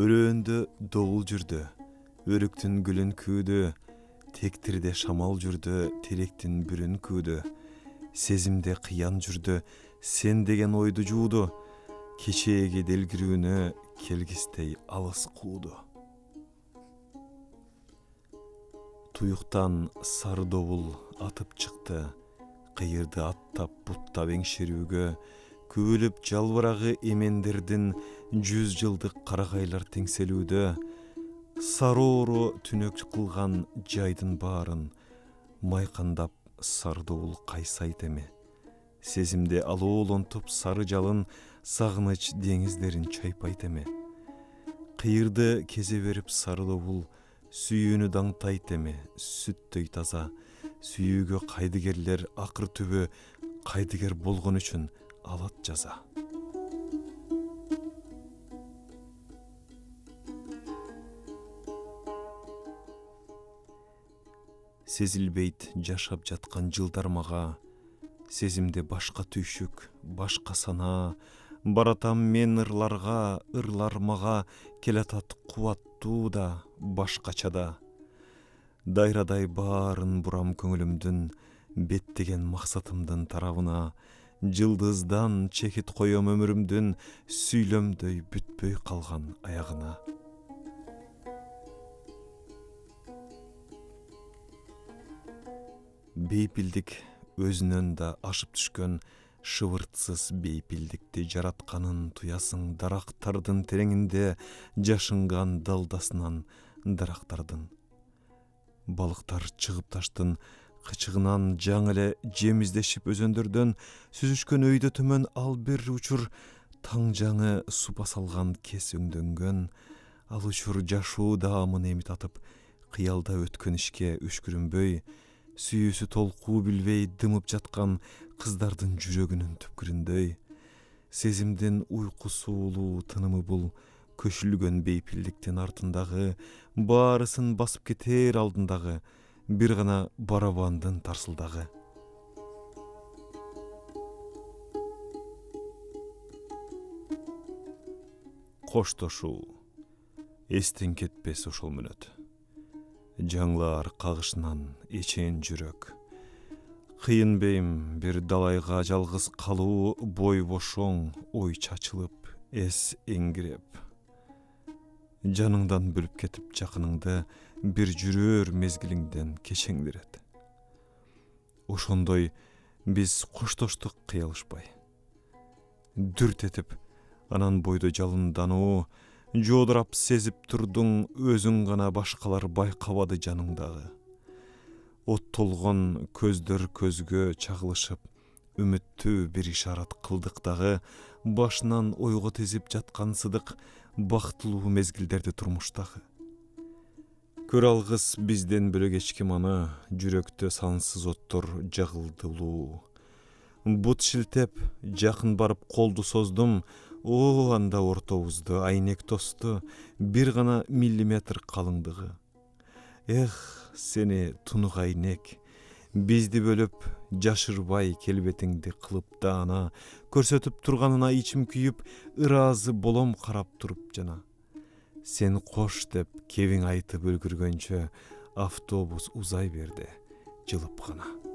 Өрөөндө догул жүрдү, өрүктүн гүлүн күүдү, тектирде шамал жүрдү, теректин бүрүн күүдү. Сезимде кыян жүрдү, сен деген ойду жууду, кечээги делгирүүнү келгистей алыс кууду. Туюктан сары довул атып чыкты, кыйырды аттап буттап эңшерүүгө, күбөлүп жалбырагы эмендердин 100 жылдык карагайлар теңселүүдө, сароору түнөк кылган жайдын баарын майкандап сары довул кайсайт эми. Сезимде алоолонтуп сары жалын сагыныч деңиздерин чайпайт эми. Кыйырды кезе берип сары довул сүйүүнү даңтайт эми, сүттөй таза. Сүйүүгө кайдыгерлер акыр түбү кайдыгер болгон үчүн алат жаза. Сезилбейт жашап жаткан жылдар мага, сезимде башка түйшүк, башка сана. Баратам мен ырларга, ырлар мага келатат кубаттуу да, башкача да. Дайрадай баарын бурам көңүлүмдүн, беттеген максатымдын тарабына. Жылдыздан чекит коем өмүрүмдүн, сүйлөмдөй бүтпөй калган аягына. Бейпилдик өзүнөн да ашып түшкөн, шыбыртсыз бейпилдикти жаратканын туясың дарактардын тереңинде, жашынган далдасынан дарактардын. Балыктар чыгып таштын кычыгынан жаңы эле жем издешип өзөндөрдөн сүзүшкөн өйдө төмөн ал бир учур таң жаңы су басалган кес өңдөнгөн. Ал учур жашоо даамын эми татып, кыялда өткөн ишке үшкүрүнбөй, сүйүүсү толкуу билбей дымып жаткан кыздардын жүрөгүнүн түпкүрүндөй. Сезимдин уйкусуулуу тынымы бул көшүлгөн бейпилдиктин артындагы, баарысын басып кетер алдындагы бир гана барабандын тарсылдагы. Коштошуу эстен кетпес ошол мүнөт. Жаңлар кагышынан эчен жүрөк. Кыйынбейм бир далайга жалгыз калуу, бой бошоң, ой чачылып, эс эңгиреп. Жаныңдан бөлүп кетип жакыныңды бир жүрөр мезгилиңден кечеңдирет. Ошондой биз коштоштук кыялышпай. Дүрт этип, анан бойдо жалындануу, жодурап сезип турдуң, өзүң гана башкалар байкабады жаныңдагы. От толгон көздөр көзгө чагылышып, үмүттүү бир ишарат кылдык дагы, башынан ойго тезип жаткан сыдык, бактылуу мезгилдерди турмуштагы. Көрө алгыс бизден бөлөк эч ким аны, жүрөктө сансыз оттор жагылдылуу. Бут шилтеп, жакын барып колду создум, о анда ортобузду айнек тосту, бир гана миллиметр калыңдыгы. Эх, сени тунук айнек, бизди бөлүп, жашырбай келбетиңди кылып даана, көрсөтүп турганына ичим күйүп, ыраазы болом карап туруп жана. Сен кош деп кебиң айтып өлгүргөнчө, автобус узай берди, жылып гана.